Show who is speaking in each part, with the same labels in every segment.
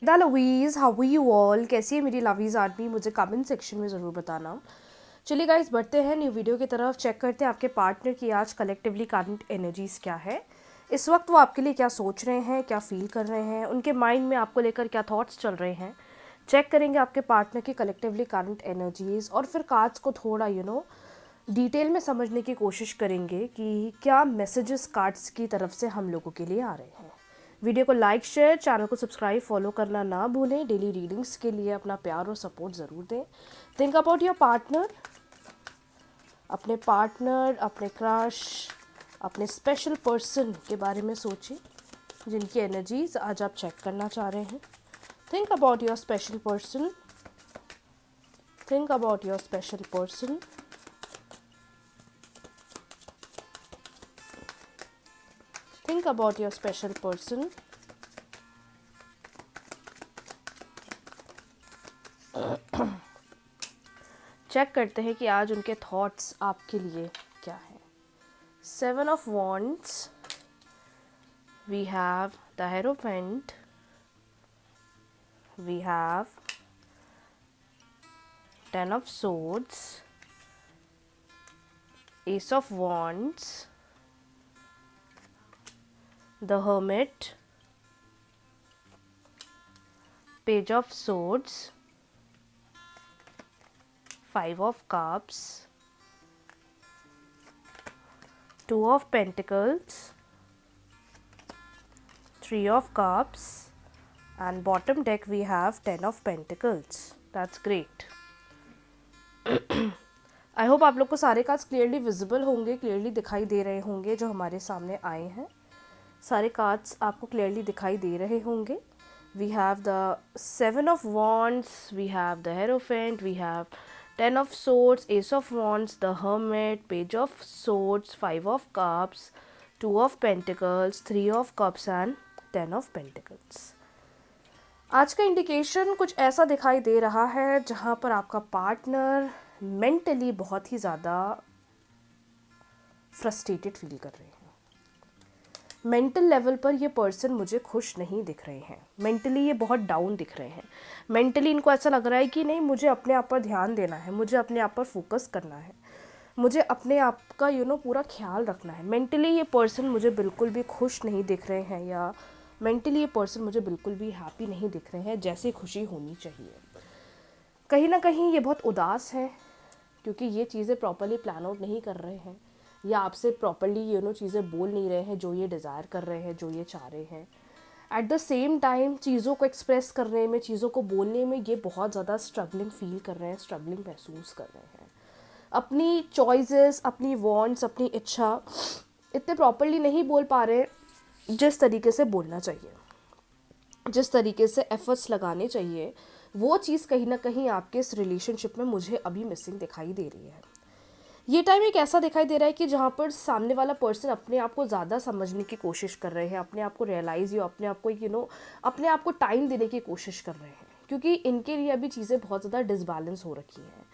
Speaker 1: The लवीज़, how you all, कैसी है मेरी लवीज़ आदमी, मुझे कमेंट सेक्शन में ज़रूर बताना। चलिए गाइस, बढ़ते हैं न्यू वीडियो की तरफ। चेक करते हैं आपके पार्टनर की आज कलेक्टिवली करंट एनर्जीज़ क्या है। इस वक्त वो आपके लिए क्या सोच रहे हैं, क्या फील कर रहे हैं, उनके माइंड में आपको लेकर क्या थॉट्स चल रहे हैं। चेक करेंगे आपके पार्टनर की कलेक्टिवली करंट एनर्जीज़ और फिर कार्ड्स को थोड़ा डिटेल में समझने की कोशिश करेंगे कि क्या मैसेजेस कार्ड्स की तरफ से हम लोगों के लिए आ रहे हैं। वीडियो को लाइक, शेयर, चैनल को सब्सक्राइब, फॉलो करना ना भूलें। डेली रीडिंग्स के लिए अपना प्यार और सपोर्ट ज़रूर दें। थिंक अबाउट योर पार्टनर, अपने क्रश, अपने स्पेशल पर्सन के बारे में सोचें जिनकी एनर्जीज आज आप चेक करना चाह रहे हैं। Think about your special person, think about your special person. Think about your special person. Check करते हैं कि आज उनके थॉट्स आपके लिए क्या है। 7 of Wands, we have the Hierophant, we have 10 of Swords, Ace of Wands, the Hermit, Page of Swords, 5 of Cups, 2 of Pentacles, 3 of Cups, and bottom deck we have 10 of Pentacles. That's great. I hope आप लोग को सारे cards clearly visible होंगे, clearly दिखाई दे रहे होंगे जो हमारे सामने आए हैं। सारे कार्ड्स आपको क्लियरली दिखाई दे रहे होंगे। We have the 7 of Wands, we have the Hierophant, we have 10 of Swords, Ace of Wands, the Hermit, Page of Swords, 5 of Cups, 2 of Pentacles, 3 of Cups and 10 of Pentacles. आज का indication कुछ ऐसा दिखाई दे रहा है जहाँ पर आपका पार्टनर मेंटली बहुत ही ज़्यादा फ्रस्ट्रेटेड फील कर रहे हैं। मेंटल लेवल पर ये पर्सन मुझे खुश नहीं दिख रहे हैं। मेंटली ये बहुत डाउन दिख रहे हैं। मेंटली इनको ऐसा लग रहा है कि नहीं, मुझे अपने आप पर ध्यान देना है, मुझे अपने आप पर फोकस करना है, मुझे अपने आप का पूरा ख्याल रखना है। मेंटली ये पर्सन मुझे बिल्कुल भी खुश नहीं दिख रहे हैं, या मेंटली ये पर्सन मुझे बिल्कुल भी हैप्पी नहीं दिख रहे हैं जैसी खुशी होनी चाहिए। कहीं ना कहीं ये बहुत उदास हैं क्योंकि ये चीज़ें प्रॉपरली प्लान आउट नहीं कर रहे हैं, या आपसे प्रॉपरली चीज़ें बोल नहीं रहे हैं जो ये डिज़ायर कर रहे हैं, जो ये चाह रहे हैं। एट द सेम टाइम चीज़ों को एक्सप्रेस करने में, चीज़ों को बोलने में ये बहुत ज़्यादा स्ट्रगलिंग फील कर रहे हैं, स्ट्रगलिंग महसूस कर रहे हैं। अपनी चॉइसेस, अपनी वांट्स, अपनी इच्छा इतने प्रॉपरली नहीं बोल पा रहे जिस तरीके से बोलना चाहिए, जिस तरीके से एफर्ट्स लगाने चाहिए। वो चीज़ कहीं ना कहीं आपके इस रिलेशनशिप में मुझे अभी मिसिंग दिखाई दे रही है। ये टाइम एक ऐसा दिखाई दे रहा है कि जहाँ पर सामने वाला पर्सन अपने आप को ज़्यादा समझने की कोशिश कर रहे हैं, अपने आप को रियलाइज़ या अपने आप को अपने आप को टाइम देने की कोशिश कर रहे हैं, क्योंकि इनके लिए अभी चीज़ें बहुत ज़्यादा डिसबैलेंस हो रखी हैं।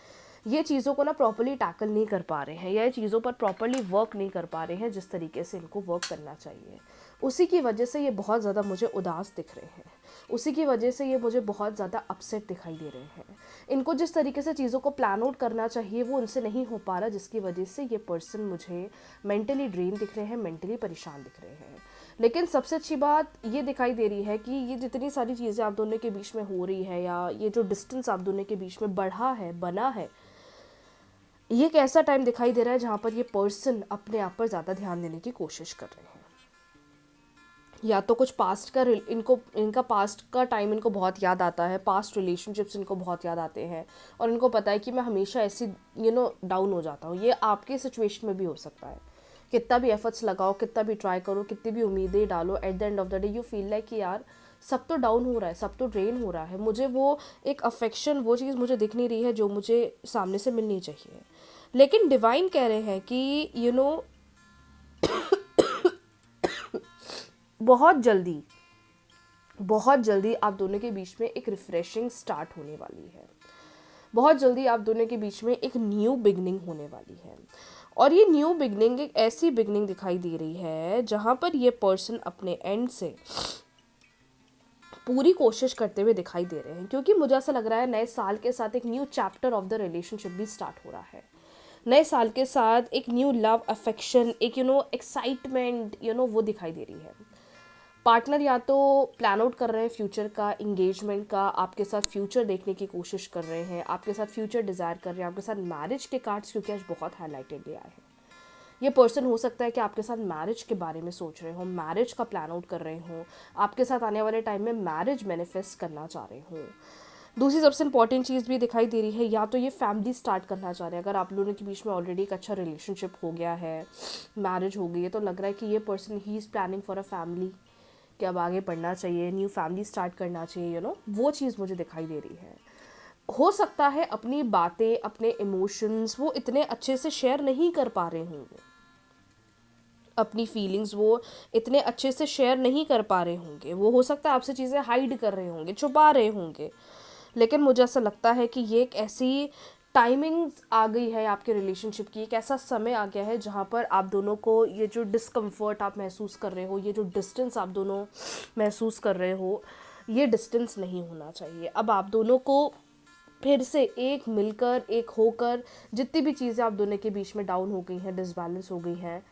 Speaker 1: ये चीज़ों को प्रॉपरली टैकल नहीं कर पा रहे हैं, या ये चीज़ों पर प्रॉपरली वर्क नहीं कर पा रहे हैं जिस तरीके से इनको वर्क करना चाहिए। उसी की वजह से ये बहुत ज़्यादा मुझे उदास दिख रहे हैं, उसी की वजह से ये मुझे बहुत ज़्यादा अपसेट दिखाई दे रहे हैं। इनको जिस तरीके से चीज़ों को प्लान आउट करना चाहिए वो उनसे नहीं हो पा रहा, जिसकी वजह से ये पर्सन मुझे मेंटली ड्रेन दिख रहे हैं, मेंटली परेशान दिख रहे हैं। लेकिन सबसे अच्छी बात ये दिखाई दे रही है कि ये जितनी सारी चीज़ें आप दोनों के बीच में हो रही है, या ये जो डिस्टेंस आप दोनों के बीच में बढ़ा है, बना है, ये एक ऐसा टाइम दिखाई दे रहा है जहाँ पर ये पर्सन अपने आप पर ज़्यादा ध्यान देने की कोशिश कर रहे हैं। या तो कुछ पास्ट का इनका पास्ट का टाइम इनको बहुत याद आता है, पास्ट रिलेशनशिप्स इनको बहुत याद आते हैं, और इनको पता है कि मैं हमेशा ऐसी डाउन हो जाता हूँ। ये आपके सिचुएशन में भी हो सकता है। कितना भी एफर्ट्स लगाओ, कितना भी ट्राई करो, कितनी भी उम्मीदें डालो, at the end of the day you feel like कि यार सब तो डाउन हो रहा है, सब तो ड्रेन हो रहा है, मुझे वो एक अफेक्शन, वो चीज़ मुझे दिख नहीं रही है जो मुझे सामने से मिलनी चाहिए। लेकिन डिवाइन कह रहे हैं कि बहुत जल्दी आप दोनों के बीच में एक रिफ्रेशिंग स्टार्ट होने वाली है। बहुत जल्दी आप दोनों के बीच में एक न्यू बिगनिंग होने वाली है। और ये न्यू बिगनिंग एक ऐसी बिगनिंग दिखाई दे रही है जहाँ पर ये पर्सन अपने एंड से पूरी कोशिश करते हुए दिखाई दे रहे हैं, क्योंकि मुझे ऐसा लग रहा है नए साल के साथ एक new chapter of the relationship भी स्टार्ट हो रहा है। नए साल के साथ एक न्यू लव, अफेक्शन, एक एक्साइटमेंट वो दिखाई दे रही है। पार्टनर या तो प्लान आउट कर रहे हैं फ्यूचर का, इंगेजमेंट का, आपके साथ फ्यूचर देखने की कोशिश कर रहे हैं, आपके साथ फ्यूचर डिज़ायर कर रहे हैं, आपके साथ मैरिज के कार्ड्स क्योंकि आज बहुत हाईलाइटेड आए हैं। ये पर्सन हो सकता है कि आपके साथ मैरिज के बारे में सोच रहे हो, मैरिज का प्लान आउट कर रहे हो, आपके साथ आने वाले टाइम में मैरिज मैनिफेस्ट करना चाह रहे हो। दूसरी सबसे इंपॉर्टेंट चीज़ भी दिखाई दे रही है, या तो ये फैमिली स्टार्ट करना चाह रहे हैं। अगर आप लोगों के बीच में ऑलरेडी एक अच्छा रिलेशनशिप हो गया है, मैरिज हो गई है, तो लग रहा है कि ये person he is planning for a family, कि अब आगे बढ़ना चाहिए, न्यू फैमिली स्टार्ट करना चाहिए, वो चीज़ मुझे दिखाई दे रही है। हो सकता है अपनी बातें, अपने इमोशंस वो इतने अच्छे से शेयर नहीं कर पा रहे होंगे, अपनी फीलिंग्स वो इतने अच्छे से शेयर नहीं कर पा रहे होंगे, वो हो सकता है आपसे चीज़ें हाइड कर रहे होंगे, छुपा रहे होंगे। लेकिन मुझे ऐसा लगता है कि ये एक ऐसी टाइमिंग्स आ गई है आपके रिलेशनशिप की, एक ऐसा समय आ गया है जहाँ पर आप दोनों को ये जो डिस्कम्फर्ट आप महसूस कर रहे हो, ये जो डिस्टेंस आप दोनों महसूस कर रहे हो, ये डिस्टेंस नहीं होना चाहिए। अब आप दोनों को फिर से एक मिलकर, एक होकर, जितनी भी चीज़ें आप दोनों के बीच में डाउन हो गई हैं, डिसबैलेंस हो गई हैं,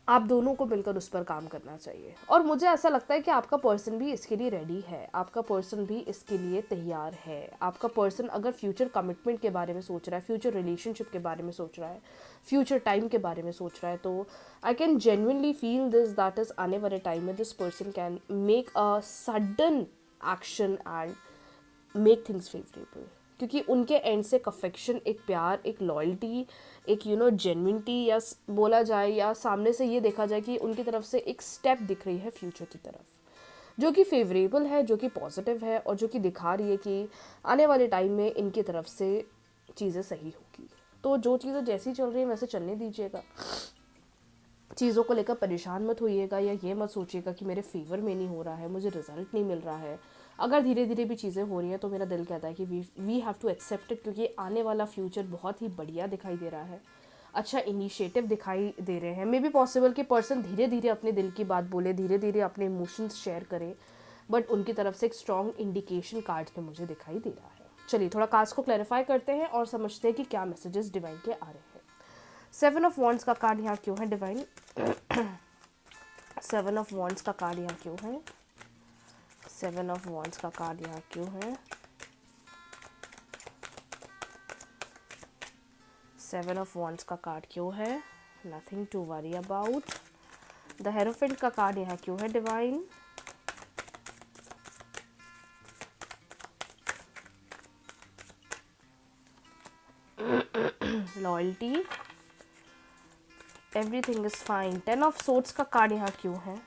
Speaker 1: आप दोनों को मिलकर उस पर काम करना चाहिए। और मुझे ऐसा लगता है कि आपका पर्सन भी इसके लिए रेडी है, आपका पर्सन भी इसके लिए तैयार है। आपका पर्सन अगर फ्यूचर कमिटमेंट के बारे में सोच रहा है, फ्यूचर रिलेशनशिप के बारे में सोच रहा है, फ्यूचर टाइम के बारे में सोच रहा है, तो I can genuinely feel this, that is आने वाले टाइम में this person can make a sudden action and make things favourable, क्योंकि उनके एंड से एक अफेक्शन, एक प्यार, एक लॉयल्टी, एक जेन्युइनिटी, या बोला जाए या सामने से ये देखा जाए कि उनकी तरफ से एक स्टेप दिख रही है फ्यूचर की तरफ, जो कि फेवरेबल है, जो कि पॉजिटिव है, और जो कि दिखा रही है कि आने वाले टाइम में इनकी तरफ से चीज़ें सही होगी। तो जो चीज़ें जैसी चल रही हैं वैसे चलने दीजिएगा, चीज़ों को लेकर परेशान मत होइएगा, या ये मत सोचिएगा कि मेरे फेवर में नहीं हो रहा है, मुझे रिजल्ट नहीं मिल रहा है। अगर धीरे धीरे भी चीज़ें हो रही हैं तो मेरा दिल कहता है कि we have to accept it, क्योंकि आने वाला फ्यूचर बहुत ही बढ़िया दिखाई दे रहा है, अच्छा इनिशिएटिव दिखाई दे रहे हैं। मे बी पॉसिबल कि पर्सन धीरे धीरे अपने दिल की बात बोले, धीरे धीरे अपने इमोशंस शेयर करे, बट उनकी तरफ से एक स्ट्रॉन्ग इंडिकेशन कार्ड्स में मुझे दिखाई दे रहा है। चलिए थोड़ा कार्ड्स को क्लैरिफाई करते हैं और समझते हैं कि क्या मैसेजेस डिवाइन के आ रहे हैं। 7 ऑफ वॉन्ड्स का कार्ड यहाँ क्यों है डिवाइन? 7 ऑफ वॉन्ड्स का कार्ड यहाँ क्यों है? 7 ऑफ वॉन्ड्स का कार्ड यहाँ क्यों है? 7 ऑफ वॉन्ड्स का कार्ड क्यों है? Nothing to worry about. The hierophant का कार्ड यहाँ क्यों है divine? Loyalty, everything is fine. 10 of swords का कार्ड यहाँ क्यों है?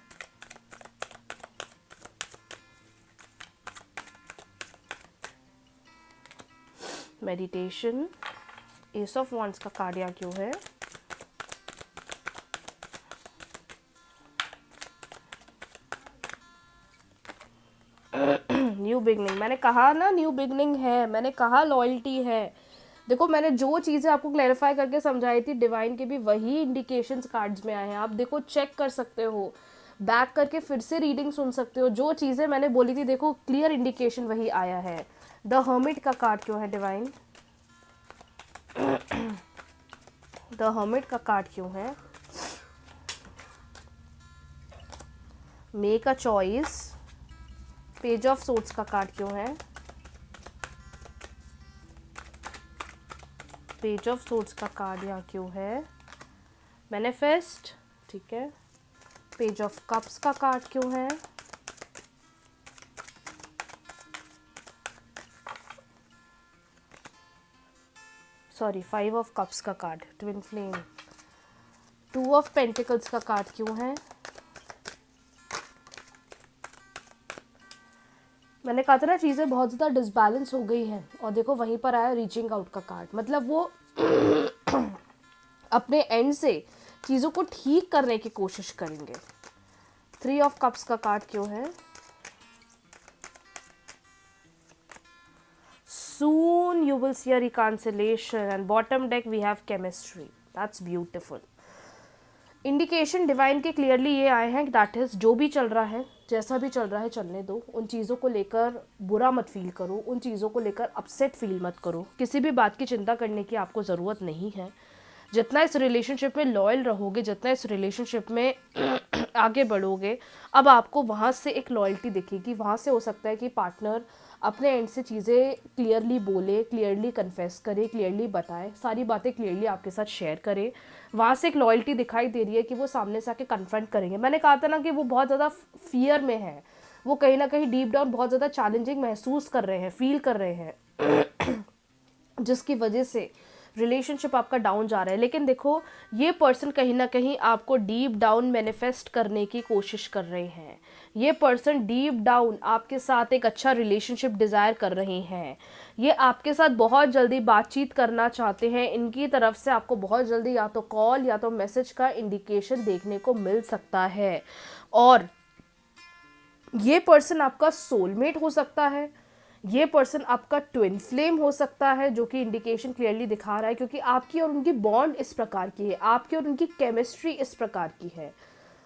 Speaker 1: मेडिटेशन। एस ऑफ वॉन्ड्स का कार्ड यहाँ क्यों है? New beginning. मैंने कहा ना न्यू बिगनिंग है, मैंने कहा लॉयल्टी है। देखो मैंने जो चीज़ें आपको क्लैरिफाई करके समझाई थी डिवाइन के भी वही इंडिकेशंस कार्ड्स में आए हैं। आप देखो चेक कर सकते हो, बैक करके फिर से रीडिंग सुन सकते हो, जो चीज़ें मैंने बोली थी देखो क्लियर इंडिकेशन वही आया है। द हर्मिट का कार्ड क्यों है डिवाइन? द हर्मिट का कार्ड क्यों है? Make a choice. Page of swords का कार्ड क्यों है? पेज ऑफ सोर्ड्स का कार्ड यहाँ क्यों है? मैनिफेस्ट, ठीक है। पेज ऑफ कप्स का कार्ड क्यों है? सॉरी 5 ऑफ कप्स का card, twin flame. 2 of pentacles का कार्ड क्यों है? मैंने कहा था ना चीज़ें बहुत ज़्यादा डिसबैलेंस हो गई हैं, और देखो वहीं पर आया रीचिंग आउट का कार्ड, मतलब वो अपने एंड से चीज़ों को ठीक करने की कोशिश करेंगे। 3 ऑफ कप्स का कार्ड क्यों है? Soon you will see a reconciliation, and bottom deck we have chemistry. That's beautiful. Indication divine के क्लियरली ये आए हैं दैट इज जो भी चल रहा है जैसा भी चल रहा है चलने दो, उन चीज़ों को लेकर बुरा मत फील करो, उन चीज़ों को लेकर अपसेट फील मत करो, किसी भी बात की चिंता करने की आपको ज़रूरत नहीं है। जितना इस रिलेशनशिप में लॉयल रहोगे, जितना इस रिलेशनशिप में आगे बढ़ोगे, अब आपको वहाँ से एक लॉयल्टी दिखेगी। वहाँ से हो सकता है कि पार्टनर अपने एंड से चीज़ें क्लियरली बोले, क्लियरली कन्फेस करे, क्लियरली बताए, सारी बातें क्लियरली आपके साथ शेयर करे। वहाँ से एक लॉयल्टी दिखाई दे रही है कि वो सामने से आके कन्फ्रंट करेंगे। मैंने कहा था ना कि वो बहुत ज़्यादा फियर में है, वो कहीं ना कहीं डीप डाउन बहुत ज़्यादा चैलेंजिंग महसूस कर रहे हैं, फील कर रहे हैं, जिसकी वजह से रिलेशनशिप आपका डाउन जा रहा है। लेकिन देखो, ये पर्सन कहीं ना कहीं आपको डीप डाउन मैनिफेस्ट करने की कोशिश कर रहे हैं। ये पर्सन डीप डाउन आपके साथ एक अच्छा रिलेशनशिप डिज़ायर कर रहे हैं। ये आपके साथ बहुत जल्दी बातचीत करना चाहते हैं। इनकी तरफ से आपको बहुत जल्दी या तो कॉल या तो मैसेज का इंडिकेशन देखने को मिल सकता है। और ये पर्सन आपका सोलमेट हो सकता है, ये पर्सन आपका ट्विन फ्लेम हो सकता है, जो कि इंडिकेशन क्लियरली दिखा रहा है, क्योंकि आपकी और उनकी बॉन्ड इस प्रकार की है, आपकी और उनकी केमिस्ट्री इस प्रकार की है।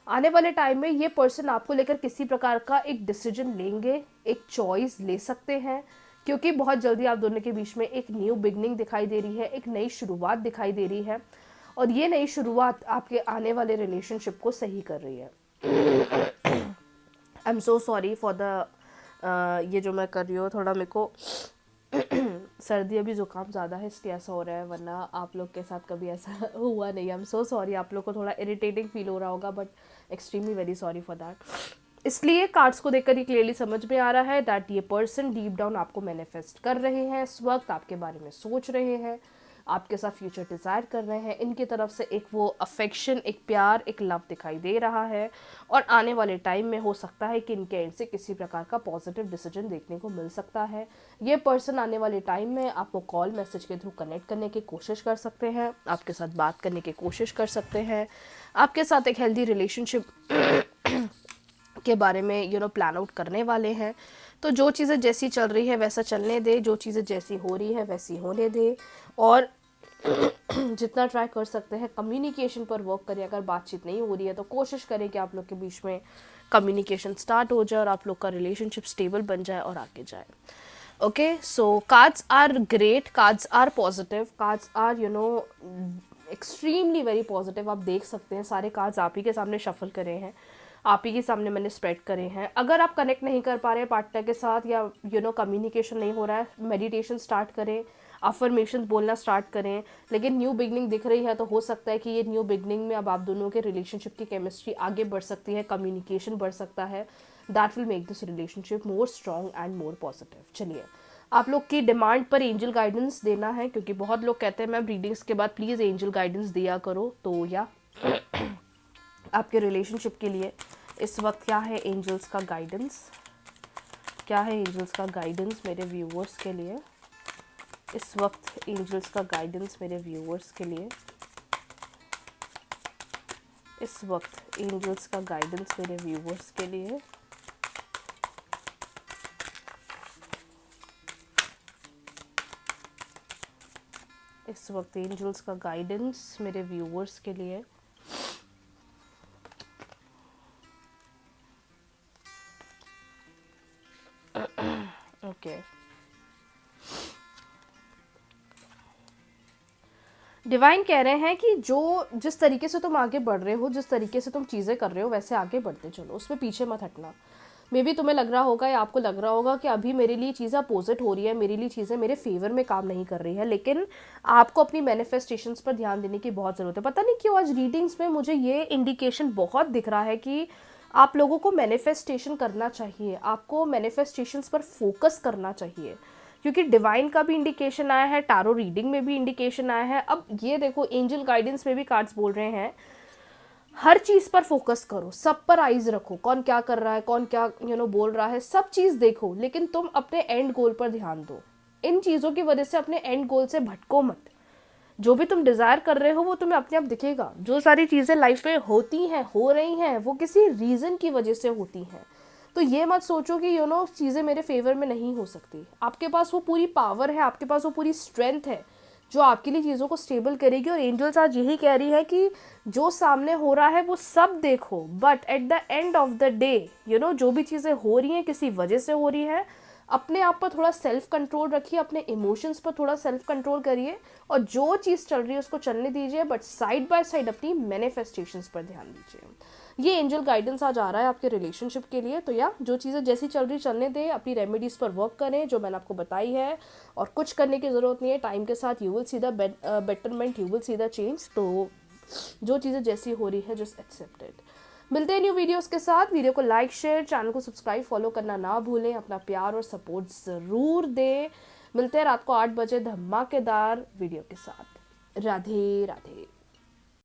Speaker 1: आने वाले टाइम में ये पर्सन आपको लेकर किसी प्रकार का एक डिसीजन लेंगे, एक चॉइस ले सकते हैं, क्योंकि बहुत जल्दी आप दोनों के बीच में एक न्यू बिगनिंग दिखाई दे रही है, एक नई शुरुआत दिखाई दे रही है। और ये नई शुरुआत आपके आने वाले रिलेशनशिप को सही कर रही है। I am so sorry for the ये जो मैं कर रही हूँ, थोड़ा मेरे को सर्दी अभी ज़ुकाम ज़्यादा है इसलिए ऐसा हो रहा है, वरना आप लोग के साथ कभी ऐसा हुआ नहीं। आई एम सो सॉरी, आप लोग को थोड़ा इरिटेटिंग फील हो रहा होगा, but extremely very sorry for that. इसलिए कार्ड्स को देखकर ये क्लियरली समझ में आ रहा है दैट ये पर्सन डीप डाउन आपको मैनिफेस्ट कर रहे हैं, इस वक्त आपके बारे में सोच रहे हैं, आपके साथ फ्यूचर डिज़ायर कर रहे हैं। इनकी तरफ से एक वो अफेक्शन, एक प्यार, एक लव दिखाई दे रहा है। और आने वाले टाइम में हो सकता है कि इनके एंड से किसी प्रकार का पॉजिटिव डिसीजन देखने को मिल सकता है। ये पर्सन आने वाले टाइम में आपको कॉल मैसेज के थ्रू कनेक्ट करने की कोशिश कर सकते हैं, आपके साथ बात करने की कोशिश कर सकते हैं, आपके साथ एक हेल्दी रिलेशनशिप के बारे में प्लान आउट करने वाले हैं। तो जो चीज़ें जैसी चल रही है वैसा चलने दे, जो चीज़ें जैसी हो रही है वैसी होने दे, और जितना ट्राई कर सकते हैं कम्युनिकेशन पर वर्क करें। अगर बातचीत नहीं हो रही है तो कोशिश करें कि आप लोग के बीच में कम्युनिकेशन स्टार्ट हो जाए और आप लोग का रिलेशनशिप स्टेबल बन जाए और आगे जाए। Okay, so cards are great, cards are positive, cards are extremely very positive. आप देख सकते हैं सारे कार्ड्स आप ही के सामने शफल करे हैं, आप ही के सामने मैंने स्प्रेड करे हैं। अगर आप कनेक्ट नहीं कर पा रहे हैं पार्टनर के साथ, या कम्युनिकेशन नहीं हो रहा है, मेडिटेशन स्टार्ट करें, अफर्मेशन बोलना स्टार्ट करें। लेकिन न्यू बिगनिंग दिख रही है तो हो सकता है कि ये न्यू बिगनिंग में अब आप दोनों के रिलेशनशिप की केमिस्ट्री आगे बढ़ सकती है, कम्युनिकेशन बढ़ सकता है। That will make this relationship more strong and more positive. चलिए, आप लोग की डिमांड पर एंजल गाइडेंस देना है, क्योंकि बहुत लोग कहते हैं मैम रीडिंग्स के बाद प्लीज़ एंजल गाइडेंस दिया करो। तो या आपके रिलेशनशिप के लिए इस वक्त क्या है एंजल्स का गाइडेंस, क्या है एंजल्स का गाइडेंस मेरे व्यूअर्स के लिए इस वक्त, एंजल्स का गाइडेंस मेरे व्यूअर्स के लिए इस वक्त, एंजल्स का गाइडेंस मेरे व्यूअर्स के लिए इस वक्त, एंजल्स का गाइडेंस मेरे व्यूअर्स के लिए। ओके, डिवाइन कह रहे हैं कि जिस तरीके से तुम आगे बढ़ रहे हो, जिस तरीके से तुम चीज़ें कर रहे हो वैसे आगे बढ़ते चलो, उसमें पीछे मत हटना। मे बी तुम्हें लग रहा होगा या आपको लग रहा होगा कि अभी मेरे लिए चीज़ें अपोजिट हो रही है, मेरे लिए चीज़ें मेरे फेवर में काम नहीं कर रही है, लेकिन आपको अपनी मैनिफेस्टेशंस पर ध्यान देने की बहुत ज़रूरत है। पता नहीं क्यों आज रीडिंग्स में मुझे ये इंडिकेशन बहुत दिख रहा है कि आप लोगों को मैनिफेस्टेशन करना चाहिए, आपको मैनिफेस्टेशंस पर फोकस करना चाहिए, क्योंकि डिवाइन का भी इंडिकेशन आया है, टारो रीडिंग में भी इंडिकेशन आया है। अब ये देखो, एंजल गाइडेंस में भी कार्ड्स बोल रहे हैं हर चीज़ पर फोकस करो, सब पर आइज रखो, कौन क्या कर रहा है, कौन क्या बोल रहा है, सब चीज़ देखो, लेकिन तुम अपने एंड गोल पर ध्यान दो। इन चीज़ों की वजह से अपने एंड गोल से भटको मत। जो भी तुम डिज़ायर कर रहे हो वो तुम्हें अपने आप दिखेगा। जो सारी चीज़ें लाइफ में होती हैं, हो रही हैं, वो किसी रीज़न की वजह से होती हैं। तो ये मत सोचो कि चीज़ें मेरे फेवर में नहीं हो सकती। आपके पास वो पूरी पावर है, आपके पास वो पूरी स्ट्रेंथ है जो आपके लिए चीज़ों को स्टेबल करेगी। और एंजल्स आज यही कह रही है कि जो सामने हो रहा है वो सब देखो, but at the end of the day जो भी चीज़ें हो रही हैं किसी वजह से हो रही है, अपने आप पर थोड़ा सेल्फ कंट्रोल रखिए, अपने इमोशंस पर थोड़ा सेल्फ कंट्रोल करिए, और जो चीज़ चल रही है उसको चलने दीजिए, बट साइड बाय साइड अपनी मैनिफेस्टेशंस पर ध्यान दीजिए। ये एंजल गाइडेंस आज आ रहा है आपके रिलेशनशिप के लिए। तो या जो चीज़ें जैसी चल रही चलने दें, अपनी रेमेडीज़ पर वर्क करें जो मैंने आपको बताई है, और कुछ करने की ज़रूरत नहीं है। टाइम के साथ you will see the betterment, you will see the change. तो जो चीज़ें जैसी हो रही है जस्ट एक्सेप्ट इट। मिलते हैं न्यू वीडियोस के साथ। वीडियो को लाइक, शेयर, चैनल को सब्सक्राइब, फॉलो करना ना भूलें। अपना प्यार और सपोर्ट ज़रूर दें। मिलते हैं रात को 8 बजे धमाकेदार वीडियो के साथ। राधे राधे।